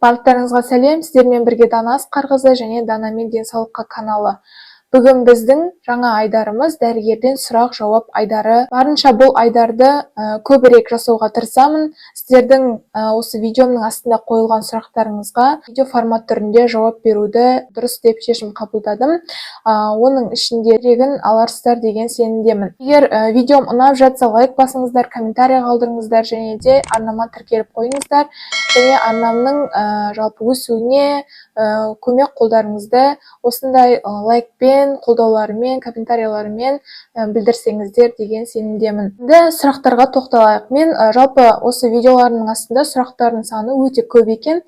Барлықтарыңызға сәлем, сіздермен бірге Дана Асқарқызы және Данамен денсаулыққа каналы. Бүгін біздің жаңа айдарымыз дәрігерден сұрақ-жауап айдары. Барынша бұл айдарды көбірек жасауға тырысамын. Сіздердің осы видеомның астында қойылған сұрақтарыңызға видео формат түрінде жауап беруді дұрыс деп шешім қабылдадым. Оның ішінде керегін аларсыздар деген сенімдемін. Егер видеом ұнап жатса, лайк басыңыздар, комментарий қалдырыңыздар және де арнама тіркеліп қойыңыздар. Және арнамның жалпы өсуіне көмек қолдарыңызды осындай лайкпен, қолдауларымен, комментарийларымен білдірсеңіздер деген сенімдемін. Енді сұрақтарға тоқталайық. Мен жалпы осы видеолардың астында сұрақтардың саны өте көп екен.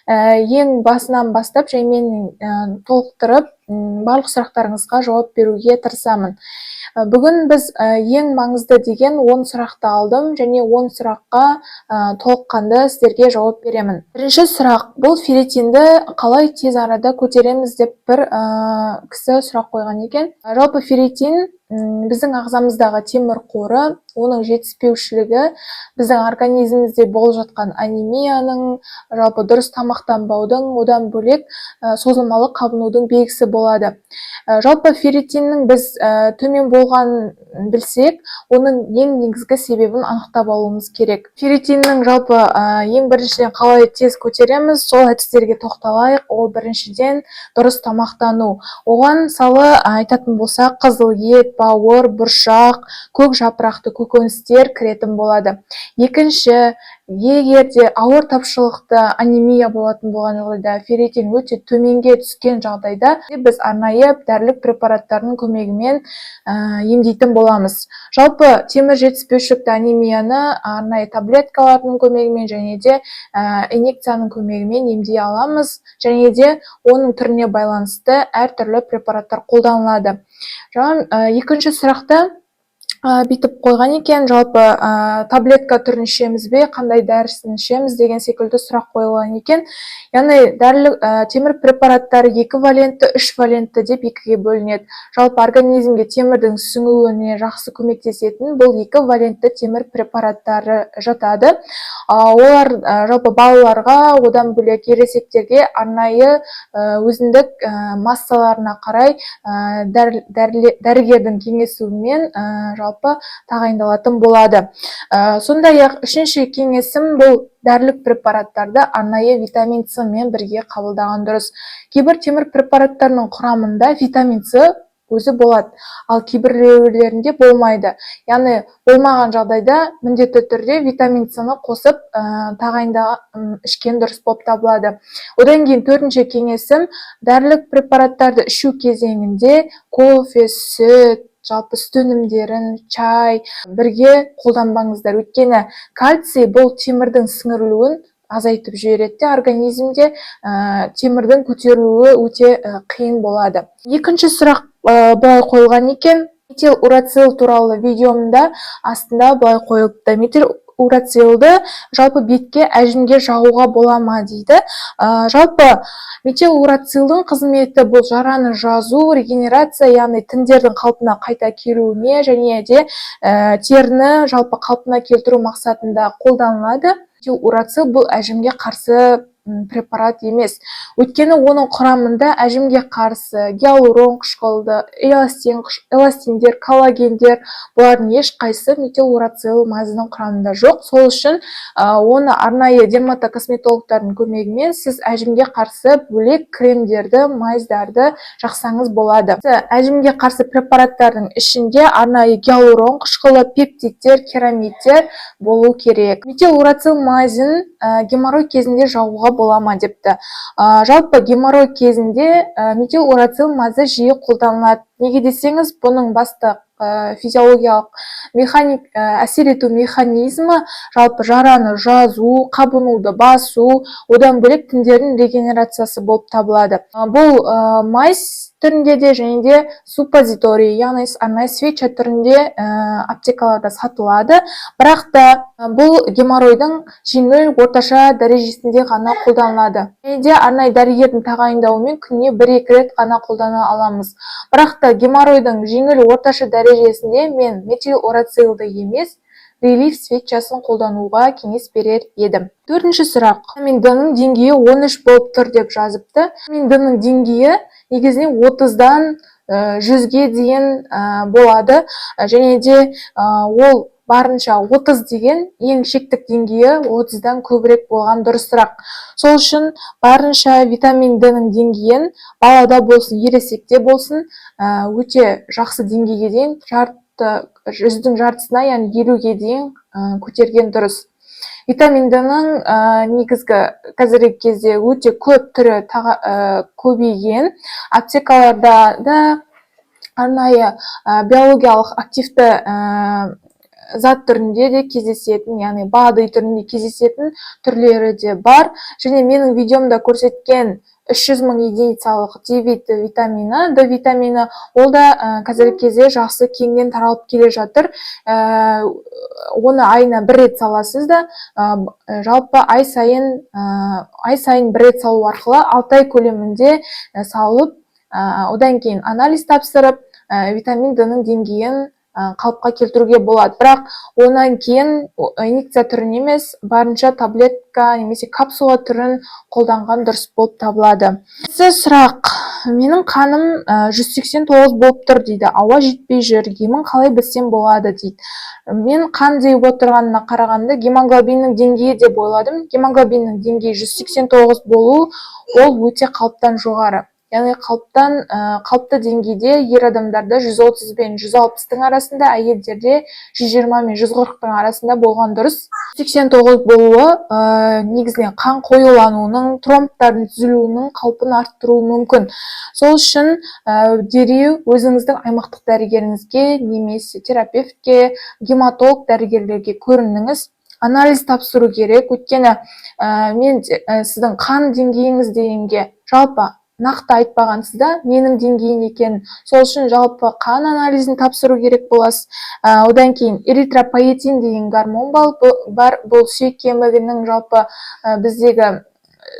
Ең басынан бастап жаймен толықтырып барлық сұрақтарыңызға жауап беруге тырысамын. Бүгін біз ең маңызды деген 10 сұрақты алдым және 10 сұраққа толыққанды сіздерге жауап беремін. Бірінші сұрақ, бұл ферритинді қалай тез арада көтереміз деп бір кісі сұрақ қойған екен. Жалпы ферритин біздің ағзамыздағы темір қоры, оның жетіспеушілігі біздің организмімізде болып жатқан анемияның, жалпы дұрыс тамақтанбаудың, одан бөлек созылмалы қабынудың белгісі болады. Жалпы ферритиннің біз төмен болғанын білсек, оның ең негізгі себебін анықтап алуымыз керек. Ферритиннің жалпы ең біріншіден қалай тез көтереміз, сол әдістерге тоқталайық. Ол біріншіден дұрыс тамақтану. Оған мысалы айтатын болсақ, қызыл ет, бауыр, бұршақ, көк жапырақты көкөністер кіретін болады. Екінші, егер де ауыр тапшылықты анемия болатын болған жағдайда, ферритин өте төменге түскен жағдайда біз арнайы дәрілік препараттардың көмегімен емдейтін боламыз. Жалпы темір жетіспеушілікті анемияны арнайы таблеткалардың көмегімен және де инъекцияның көмегімен емдей аламыз, және де оның түріне байланысты әртүрлі препараттар қолданылады. Екінші сұрақта бүйтіп қойған екен, жалпы таблетка түрін ішеміз бе, қандай дәрісін ішеміз деген секілді сұрақ қойылған екен. Яғни темір препараттары 2 валентті, 3 валентті деп екіге бөлінеді. Жалпы организмге темірдің сіңуіне жақсы көмектесетін бұл 2 валентті темір препараттары жатады. Олар жалпы балаларға, одан бөлек ересектерге арнайы өзіндік массаларына қарай дәрігердің кеңесуімен жалпы тағайындалатын болады. Сондай-ақ үшінші кеңесім, бұл дәрілік препараттарды арнайы витамин С мен бірге қабылдаған дұрыс. Кейбір темір препараттарының құрамында витамин С өзі болады, ал кейбіреулерінде болмайды. Яғни болмаған жағдайда міндетті түрде витамин С-ны қосып тағайындаған ішкен дұрыс болып табылады. Одан кейін төртінші кеңесім, дәрілік препараттарды ішу кезеңінде кофе, сүт, жалпы сүт өнімдерін, чай бірге қолданбаңыздар. Өйткені кальций бұл темірдің сіңірілуін азайтып жібереді, организмде темірдің көтерілуі өте қиын болады. Екінші сұрақ былай қойылған екен. Метилурацил туралы видеомда астында былай қойылыпты. Метилурацилды жалпы бетке, әжімге жағуға бола ма дейді. Жалпы метилурацилдың қызметі бұл жараны жазу, регенерация, яғни тіндердің қалпына қайта келуіне және де теріні жалпы қалпына келтіру мақсатында қолданылады. Метилурацил бұл әжімге қарсы препарат емес. Өйткені оның құрамында әжімге қарсы гиалурон қышқылды, эластиндер, коллагендер, бұлардың ешқайсысы метилурацил мазының құрамында жоқ. Сол үшін оны арнайы дерматокосметологтардың көмегімен сіз әжімге қарсы бөлек кремдерді, майыздарды жақсаңыз болады. Әжімге қарсы препараттардың ішінде арнайы гиалурон қышқылы, пептидтер, керамидтер болу керек. Метилурацил майзын геморрой кезінде жағуға бола ма депті. Жалпы геморрой кезінде метилурацил мазы жиі қолданылады. Неге десеңіз, бұның басты физиологиялық әсер ету механизмі жалпы жараны жазу, қабынуды басу, одан бөлек тіндердің регенерациясы болып табылады. Бұл майз түрінде де және де суппозиторий, яғни арнайы свеча түрінде аптекаларда сатылады. Бірақ та бұл геморройдың жеңіл орташа дәрежесінде ғана қолданылады. Және де арнайы дәрігердің тағайындауымен күніне 1-2 рет ғана қолдана аламыз. Бірақ та геморройдың жеңіл орташа дәрежесінде мен метилурацилды емес, релиф свечасын қолдануға кеңес берер едім. Төртінші сұрақ. Витамин D-ның деңгейі 13 болып тұр деп жазыпты. Витамин D-ның деңгейі негізінен 30-дан 100-ге дейін болады, және де ол барынша 30 деген ең шектік деңгейі 30-дан көбірек болған дұрысырақ. Сол үшін барынша витамин D-ның деңгейін балада болсын, ересекте болсын өте жақсы деңгейге дейін, 100-дің жартысына, яғни 50-ге дейін көтерген дұрыс. Витамин D-ның негізгі қазіргі кезде өте көп түрі көбейген. Аптекаларда да арнайы биологиялық активті зат түрінде де кездесетін, яғни БАДы түрінде кездесетін түрлері де бар. Және менің видеомда көрсеткен 300 000 единицалық D витамины, D витамины, ол да қазіргі кезде жақсы кеңінен таралып келе жатыр. Оны айына 1 рет саласыз да, жалпы ай сайын 1 рет салу арқылы 6 ай көлемінде салып, одан кейін анализ тапсырып, витамин D-ның деңгейін қалыпқа келтіруге болады. Бірақ онан кейін инъекция түрін емес, барынша таблетка немесе капсула түрін қолданған дұрыс болып табылады. Сұрақ. Менің қаным 189 болып тұр дейді. Ауа жетпей жүр. Емін қалай білсем болады дейді. Мен қан деп отырғанына қарағанда гемоглобиннің деңгейі деп ойладым. Гемоглобиннің деңгейі 189 болу, ол өте қалыптан жоғары. Яғни қалыпты деңгейде ер адамдарда 130 пен 160-тың арасында, әйелдерде 120 мен 140-тың арасында болған дұрыс. 189 болуы негізінен қан қоюлануының, тромбтардың түзілуінің қаупін арттыруы мүмкін. Сол үшін дереу өзіңіздің аймақтық дәрігеріңізге немесе терапевтке, гематолог дәрігерлерге көрініңіз. Анализ тапсыру керек. Өйткені мен сіздің қан деңгейіңіз дегенге жалпы нақты айтпағансыз да, ненің деңгейін екенін. Сол үшін жалпы қан анализін тапсыру керек боласыз. Одан кейін эритропоетин деген гормон бар. Бұл сүйек кемігінің жалпы біздегі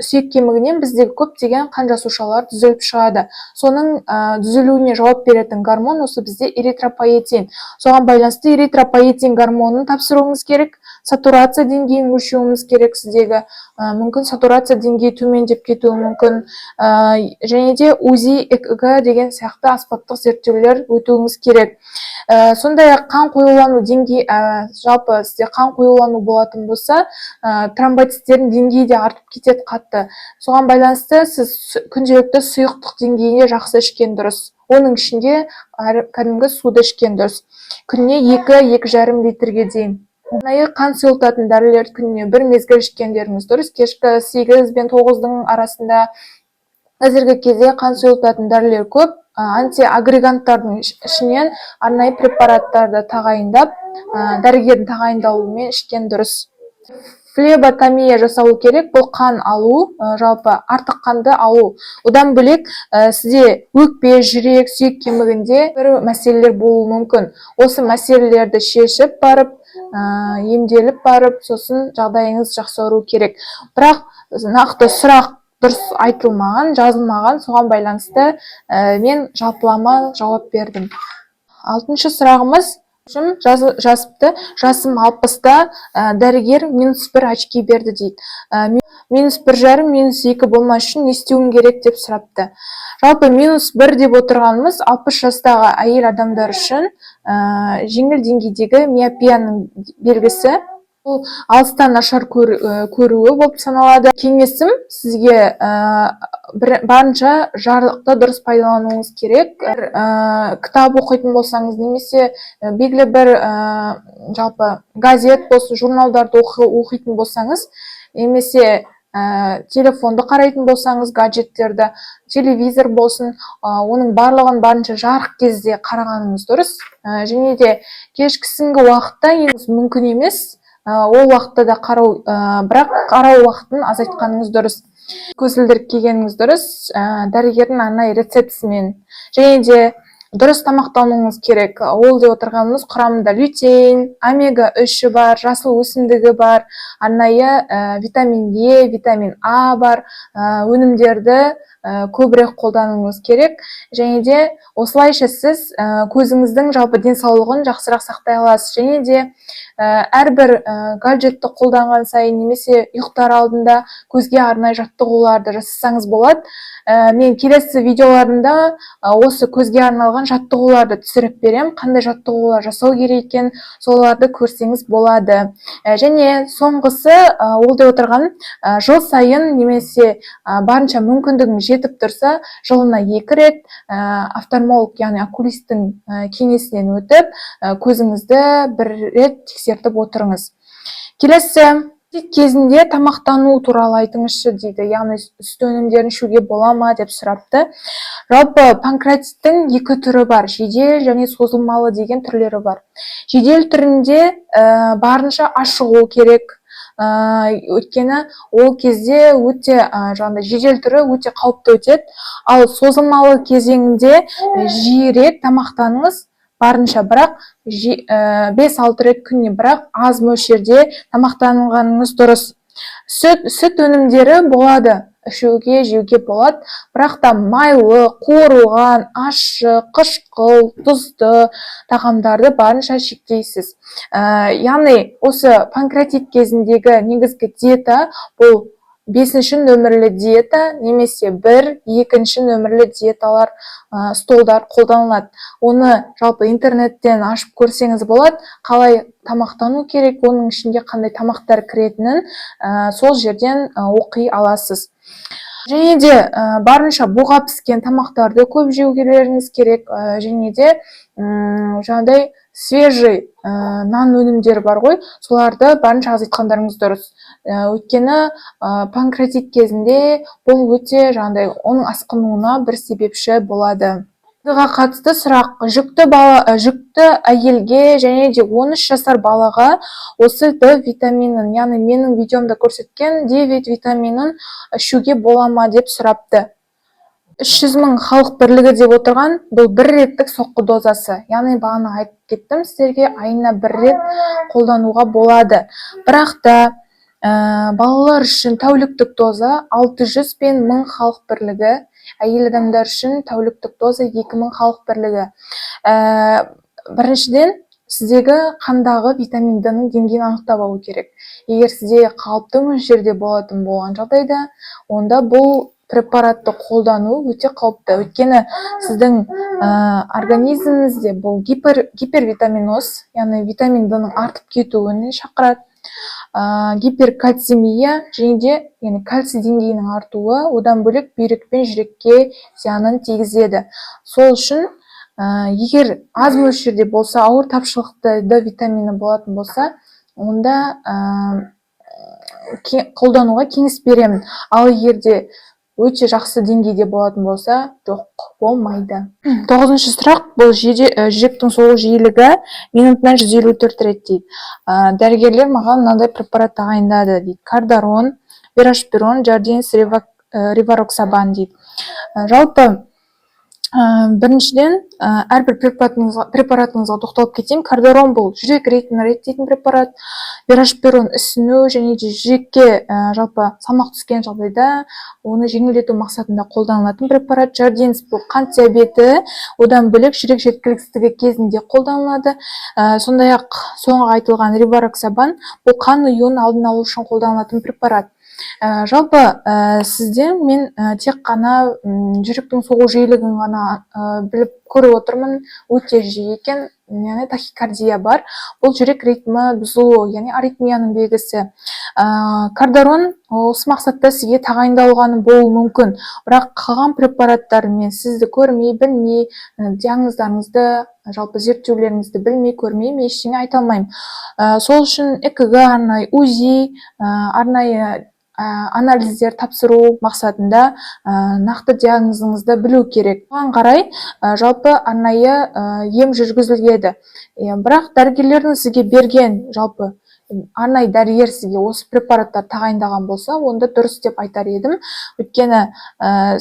сүйек кемігінен біздегі көптеген қан жасушалар түзіліп шығады. Соның түзілуіне жауап беретін гормон осы бізде эритропоетин. Соған байланысты эритропоетин гормонын тапсыруыңыз керек. Сатурация деңгейін өлшеуіміз керек сіздегі. Мүмкін сатурация деңгейі төмендеп кетуі мүмкін. Және де УЗИ, ЭКГ деген сияқты аспаптық зерттеулер өтуіңіз керек. Сондай-ақ қан қоюлану деңгейі, жалпы сізде қан қоюлану болатын болса, тромбоциттердің деңгейі де артып кетеді қатты. Соған байланысты сіз күнделікті сұйықтық деңгейіне жақсы ішкен дұрыс. Оның ішінде кәдімгі суды ішкен дұрыс. Күніне 2-2,5 литрге дейін. Арнайы қан сұйылтатын дәрілерді күніне 1 мезгіл ішкендеріңіз дұрыс. Кешкі 8 мен 9-ның арасында қазіргі кезде қан сұйылтатын дәрілер көп. Антиагреганттардың ішінен арнайы препараттарды тағайындап, дәрігердің тағайындалуымен ішкен дұрыс. Флеботомия жасалу керек. Бұл қан алу, жалпы артық қанды алу. Одан бөлек сізде өкпе, жүрек, сүйек кемігінде бір мәселелер болуы мүмкін. Осы мәселелерді шешіп барып, емделіп барып, сосын жағдайыңыз жақсару керек. Бірақ нақты сұрақ дұрыс айтылмаған, жазылмаған, соған байланысты мен жалпылама жауап бердім. 6-шы сұрағымыз. Жазыпты, жасым 60-та, дәрігер -1 очки берді дейді. -1,5, -2 болмас үшін не істеуім керек деп сұрапты. Жалпы -1 деп отырғанымыз 60 жастағы әйел адамдар үшін жеңіл деңгейдегі миопияның белгісі. Бұл алыстан нашар көруі болып саналады. Кеңесім сізге барынша жарықты дұрыс пайдалануыңыз керек. Кітап оқитын болсаңыз, немесе белгілі бір жалпы газет болсын, журналдарды оқитын болсаңыз, немесе телефонды қарайтын болсаңыз, гаджеттерді, телевизор болсын, оның барлығын барынша жарық кезде қарағаныңыз дұрыс. Және де кешкісінгі уақытта мүмкін емес. Ол уақытта да қарау, бірақ қарау уақытын азайтқаныңыз дұрыс. Көзілдірік кигеніңіз дұрыс, дәрігердің арнайы рецептісімен. Және де дұрыс тамақтануыңыз керек. Ол деп отырғанымыз құрамында лютеин, омега 3 бар, жасыл өсімдігі бар, арнайы витамин Е, витамин А бар өнімдерді көбірек қолдануыңыз керек. Және де осылайша сіз көзіңіздің жалпы денсаулығын жақсырақ сақтай аласыз. Және де әрбір гаджетті қолданған сайын немесе ұйықтар алдында көзге арнайы жаттығуларды жасасаңыз болады. Мен келесі видеоларымда осы көзге арналған жаттығуларды түсіріп берем. Қандай жаттығулар жасау керек екен, соларды көрсеңіз болады. Және соңғысы ол деп отырған жыл сайын немесе барынша мүмкіндігің жетіп тұрса, жылына 2 рет офтальмолог, яғни окулисттің кеңесінен өтіп, көзіңізді 1 рет тексертіп отырыңыз. Келесі кезінде тамақтану туралы айтыңызшы дейді, яғни сүт өнімдерін ішуге бола ма деп сұрапты. Жалпы панкреатиттің 2 түрі бар, жедел және созылмалы деген түрлері бар. Жедел түрінде барынша ашығу керек, өйткені ол кезде өте жедел түрі өте қауіпті өтеді. Ал созылмалы кезеңінде жиірек тамақтаныңыз, барынша, бірақ 5-6 рет күніне, бірақ аз мөлшерде тамақтанғаныңыз дұрыс. Сүт өнімдері болады, ішуге, жеуге болады, бірақ та майлы, қуырылған, ащы, қышқыл, тұзды тағамдарды барынша шектейсіз. Яғни осы панкреатит кезіндегі негізгі диета бұл 5-ші нөмірлі диета немесе 1-2-ші нөмірлі диеталар, столдар қолданылады. Оны жалпы интернеттен ашып көрсеңіз болады, қалай тамақтану керек, оның ішінде қандай тамақтар кіретінін сол жерден оқи аласыз. Және де барынша буға піскен тамақтарды көп жеугелеріңіз керек. Және де жаңағыдай свежий нан өнімдері бар ғой, соларды барынша азайтқандарыңыз дұрыс. Өйткені панкреатит кезінде бұл өте жаңағыдай оның асқынуына бір себепші болады. Қатысты сұрақ: жүкті әйелге және де 13 жасар балаға осы D витаминін, яғни менің видеомда көрсеткен D витаминін ішуге бола ма деп сұрапты. 300.000 халық бірлігі деп отырған, бұл 1 реттік соққы дозасы. Яғни бағана айтып кеттім сіздерге, айына 1 рет қолдануға болады. Бірақ та балалар үшін тәуліктік доза 600 пен 1000 халық бірлігі, әйел адамдар үшін тәуліктік доза 2000 халық бірлігі. Біріншіден, сіздегі қандағы витамин D-ның деңгейін анықтап алу керек. Егер сізде қалыпты мөлшерде болатын болған жағдайда, онда бұл препаратты қолдану өте қауіпті. Өйткені сіздің организміңізде бұл гипервитаминоз, яғни витамин D-ның артып кетуіне шақырады. Гиперкальцемия және де кальций деңгейінің артуы, одан бөлек бүйрек пен жүрекке зиянын тигізеді. Сол үшін егер аз мөлшерде болса, ауыр тапшылықты D витамині болатын болса, онда қолдануға кеңес беремін. Ал егерде өте жақсы деңгейде болатын болса, жоқ, болмайды. 9-шы сұрақ: бұл жүректің соғу жиілігі минутына 154 рет дейді. Дәрігерлер маған мынандай препарат тағайындады дейді. Кардарон, верашпирон, Жардинс, ривароксабан дейді. Жалпы біріншіден әрбір препаратыңызға тоқталып кетейін. Кардарон бұл жүрек ритмін реттейтін препарат, верашпирон ісіну және де жүрекке жалпы салмақ түскен жағдайда оны жеңілдету мақсатында қолданылатын препарат. Жардинс бұл қант диабеті, одан бөлек жүрек жеткіліксіздігі кезінде қолданылады. Сондай-ақ соңғы айтылған ривароксабан бұл қан ұюын алдын алу үшін қолданылатын препарат. Жалпы сізден мен тек қана жүректің соғу жиілігін ғана біліп көріп отырмын, өте жиі екен, яғни тахикардия бар. Бұл жүрек ритмі бұзылуы, яғни аритмияның белгісі. Кардарон осы мақсатта сізге тағайындалғаны болуы мүмкін, бірақ қалған препараттар мен сізді көрмей, білмей, диагноздарыңызды, жалпы зерттеулеріңізді білмей, көрмей, мен ештеңе айта алмаймын. Сол үшін ЭКГ, арнайы УЗИ, арнайы анализдер тапсыру мақсатында нақты диагнозыңызды білу керек. Оған қарай жалпы арнайы ем жүргізіледі. Бірақ дәрігерлердің сізге берген жалпы арнайы дәрігер сізге осы препараттар тағайындаған болса, онда дұрыс деп айтар едім. Өйткені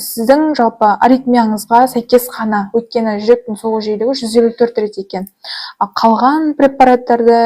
сіздің жалпы аритмияңызға сәйкес қана, өйткені жүректің соғу жиілігі 154 рет екен. Қалған препараттарды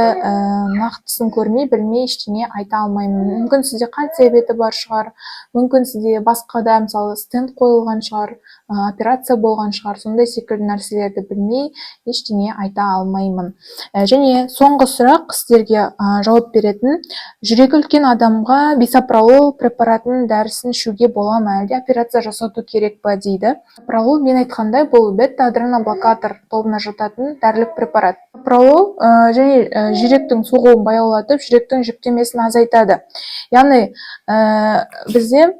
нақтысын көрмей, білмей ештеңе айта алмаймын. Мүмкін сізде қант диабеті бар шығар, мүмкін сізде басқа да, мысалы, стенд қойылған шығар, операция болған шығар, сондай секілді нәрселерді білмей ештеңе айта алмаймын. Және соңғы сұрақ сіздерге жауап беретін: жүрегі үлкен адамға бисопролол препаратын дәрісін ішуге бола ма, әлде операция жасату керек па дейді. Бисопролол, мен айтқандай, бұл бета-адреноблокатор тобына жататын дәрілік препарат. Бисопролол және жүректің соғуын баяулатып, жүректің жүктемесін азайтады. Яғни бізде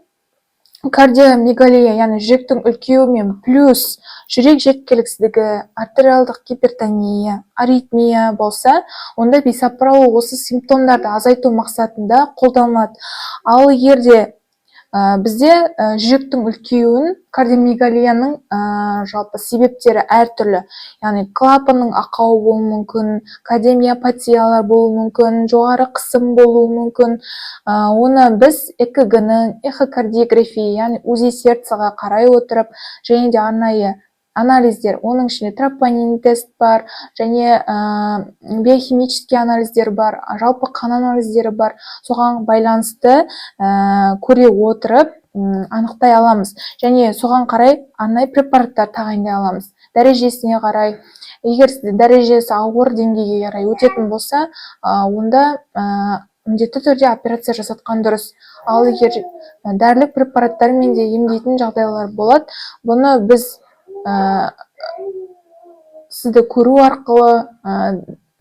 кардиомегалия, яғни жүректің үлкеюімен плюс жүрек жеткіліксіздігі, артериалдық гипертония, аритмия болса, онда бисопролол осы симптомдарды азайту мақсатында қолданылады. Ал егерде бізде жүректің үлкеюін, кардиомегалияның жалпы себептері әртүрлі. Яғни клапанның ақауы болуы мүмкін, кардиомиопатиялар болуы мүмкін, жоғары қысым болуы мүмкін. Оны біз ЭКГ-ның, эхокардиография, яғни УЗИ сердцеға қарай отырып, және де арнайы анализдер, оның ішінде тропонин тест бар, және биохимический анализдер бар, жалпы қан анализдері бар. Соған байланысты көре отырып анықтай аламыз, және соған қарай арнайы препараттар тағайындай аламыз. Дәрежесіне қарай, егер дәрежесі ауыр деңгейге қарай өтетін болса, онда міндетті түрде операция жасатқан дұрыс. Ал егер дәрілік препараттармен де емдейтін жағдайлар болады, бұны біз сізді көру арқылы,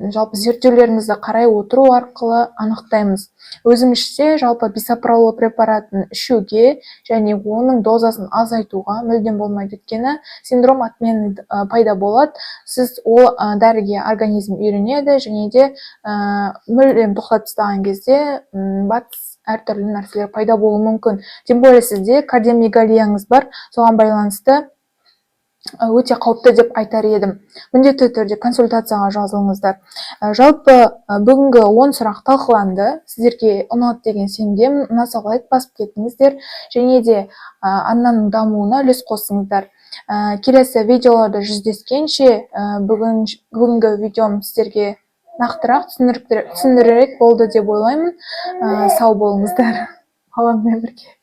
жалпы зерттеулеріңізді қарай отыру арқылы анықтаймыз. Өзіңізше жалпы бисопролол препаратын ішуге және оның дозасын азайтуға мүлдем болмайды, өйткені синдром отмены пайда болады. Сіз ол дәріге организм үйренеді, және де мүлдем тоқтатып тастаған кезде әртүрлі нәрселер пайда болуы мүмкін. Тем более сізде кардиомегалияңыз бар, соған байланысты өте қауіпті деп айтар едім. Міндетті түрде консультацияға жазылыңыздар. Жалпы бүгінгі 10 сұрақ талқыланды. Сіздерге ұнады деген сенемін. Ұнаса лайк басып кетіңіздер, және де арнаның дамуына үлес қосыңыздар. Келесі видеоларда жүздескенше, бүгінгі видеом сіздерге нақтырақ, түсіндірек болды деп ойлаймын. Сау болыңыздар. Алаңмен бірге.